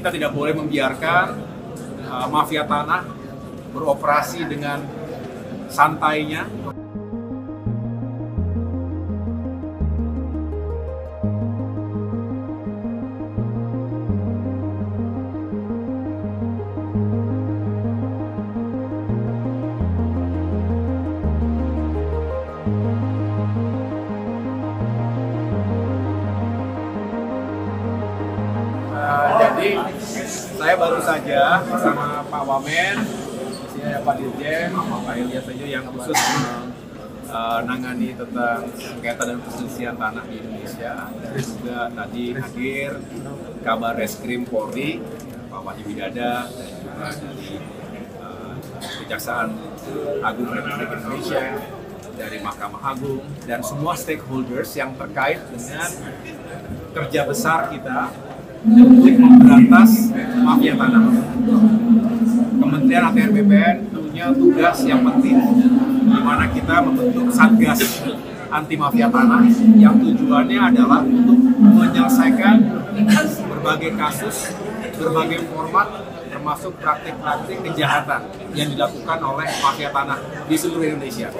kita tidak boleh membiarkan mafia tanah beroperasi dengan santainya. Jadi saya baru saja bersama Pak Wamen, di sini ada Pak Dirjen, Pak Ilyas saja yang khusus menangani tentang sengketa dan perselisihan tanah di Indonesia. Juga tadi hadir Kabar Reskrim Polri, Pak Wahyu Widada, dan juga dari Kejaksaan Agung Republik Indonesia, dari Mahkamah Agung, dan semua stakeholders yang terkait dengan kerja besar kita untuk memberantas mafia tanah. Kementerian ATR BPN punya tugas yang penting, di mana kita membentuk Satgas anti mafia tanah yang tujuannya adalah untuk menyelesaikan berbagai kasus, berbagai format, termasuk praktik-praktik kejahatan yang dilakukan oleh mafia tanah di seluruh Indonesia.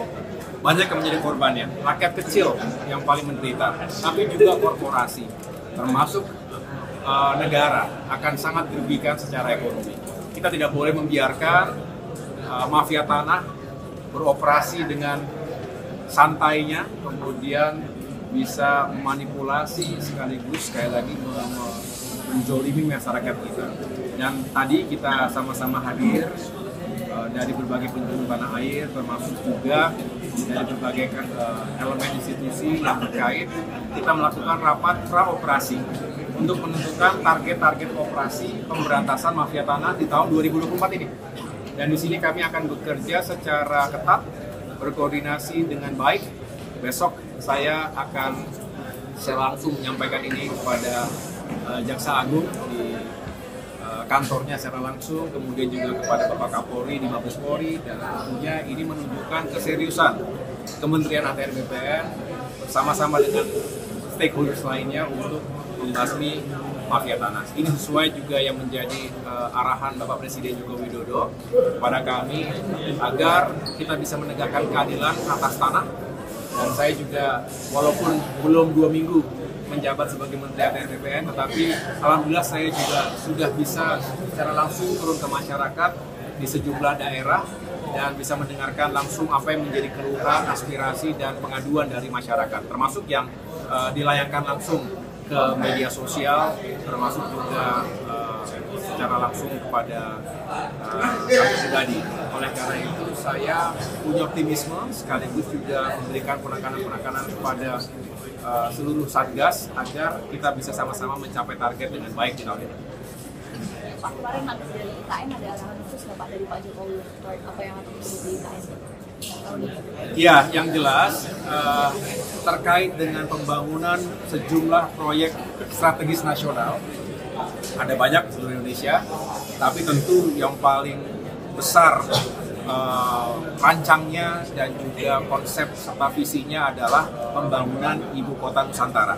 Banyak yang menjadi korbannya, rakyat kecil yang paling menderita, tapi juga korporasi, termasuk negara akan sangat dirugikan secara ekonomi. Kita tidak boleh membiarkan mafia tanah beroperasi dengan santainya, kemudian bisa memanipulasi sekaligus sekali lagi menzolimi masyarakat kita. Dan tadi kita sama-sama hadir dari berbagai penjuru tanah air, termasuk juga dari berbagai elemen institusi yang terkait. Kita melakukan rapat praoperasi untuk menentukan target-target operasi pemberantasan mafia tanah di tahun 2024 ini. Dan di sini kami akan bekerja secara ketat, berkoordinasi dengan baik. Besok saya akan langsung menyampaikan ini kepada Jaksa Agung di kantornya secara langsung, kemudian juga kepada Bapak Kapolri di Mabes Polri, dan tentunya ini menunjukkan keseriusan Kementerian ATR BPN bersama-sama dengan stakeholders lainnya untuk membasmi mafia tanah. Ini sesuai juga yang menjadi arahan Bapak Presiden Joko Widodo kepada kami agar kita bisa menegakkan keadilan atas tanah. Dan saya juga walaupun belum 2 minggu menjabat sebagai Menteri ATR BPN, tetapi alhamdulillah saya juga sudah bisa secara langsung turun ke masyarakat di sejumlah daerah dan bisa mendengarkan langsung apa yang menjadi keluhan, aspirasi, dan pengaduan dari masyarakat, termasuk yang dilayangkan langsung ke media sosial, termasuk juga secara langsung kepada kami pribadi. Oleh karena itu saya punya optimisme sekaligus juga memberikan penekanan-penekanan kepada seluruh Satgas agar kita bisa sama-sama mencapai target dengan baik di tahun ini. Pak, kemarin habis dari IKN ada arahan khusus nggak Pak dari Pak Jokowi apa yang akan terjadi di IKN? Ya, yang jelas terkait dengan pembangunan sejumlah proyek strategis nasional, ada banyak di seluruh Indonesia, tapi tentu yang paling besar rancangnya dan juga konsep serta visinya adalah pembangunan Ibu Kota Nusantara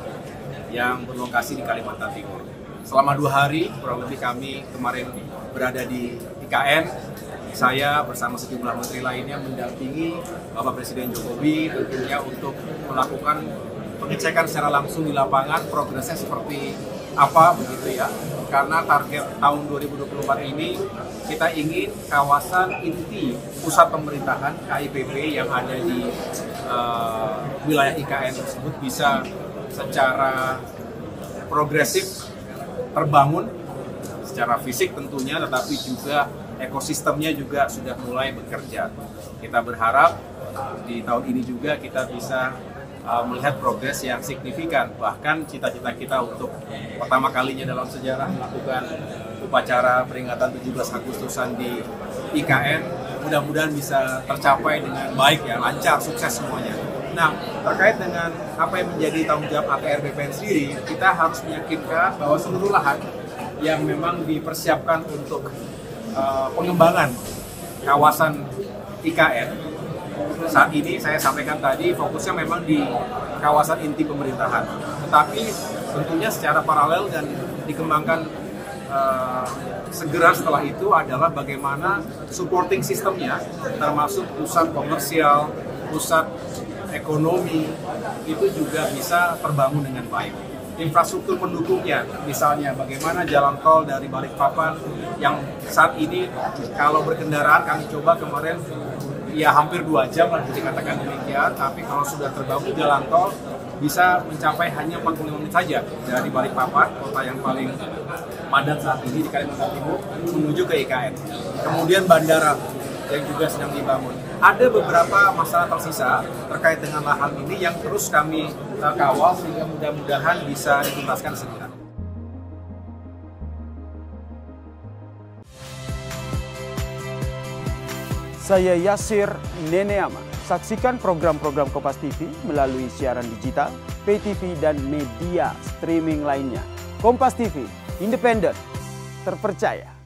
yang berlokasi di Kalimantan Timur. Selama 2 hari, kurang lebih kami kemarin berada di IKN. Saya bersama sejumlah menteri lainnya mendampingi Bapak Presiden Jokowi tentunya untuk melakukan pengecekan secara langsung di lapangan progresnya seperti apa begitu ya. Karena target tahun 2024 ini kita ingin kawasan inti pusat pemerintahan KIPP yang ada di wilayah IKN tersebut bisa secara progresif terbangun secara fisik tentunya, tetapi juga ekosistemnya juga sudah mulai bekerja. Kita berharap di tahun ini juga kita bisa melihat progres yang signifikan. Bahkan cita-cita kita untuk pertama kalinya dalam sejarah melakukan upacara peringatan 17 Agustusan di IKN, mudah-mudahan bisa tercapai dengan baik ya, lancar, sukses semuanya. Nah, terkait dengan apa yang menjadi tanggung jawab ATR BPN sendiri, kita harus meyakinkan bahwa seluruh lahan yang memang dipersiapkan untuk pengembangan kawasan IKN saat ini saya sampaikan tadi fokusnya memang di kawasan inti pemerintahan, tetapi tentunya secara paralel dan dikembangkan segera setelah itu adalah bagaimana supporting sistemnya, termasuk pusat komersial, pusat ekonomi, itu juga bisa terbangun dengan baik. Infrastruktur pendukungnya, misalnya bagaimana jalan tol dari Balikpapan yang saat ini kalau berkendaraan kami coba kemarin ya hampir 2 jam lah dikatakan demikian, tapi kalau sudah terbangun jalan tol bisa mencapai hanya 45 menit saja dari Balikpapan, kota yang paling padat saat ini di Kalimantan Timur, menuju ke IKN. Kemudian bandara yang juga sedang dibangun. Ada beberapa masalah tersisa terkait dengan lahan ini yang terus kami kawal sehingga mudah-mudahan bisa dituntaskan segera. Saya Yasir Neneama. Saksikan program-program Kompas TV melalui siaran digital, pay TV, dan media streaming lainnya. Kompas TV, independen, terpercaya.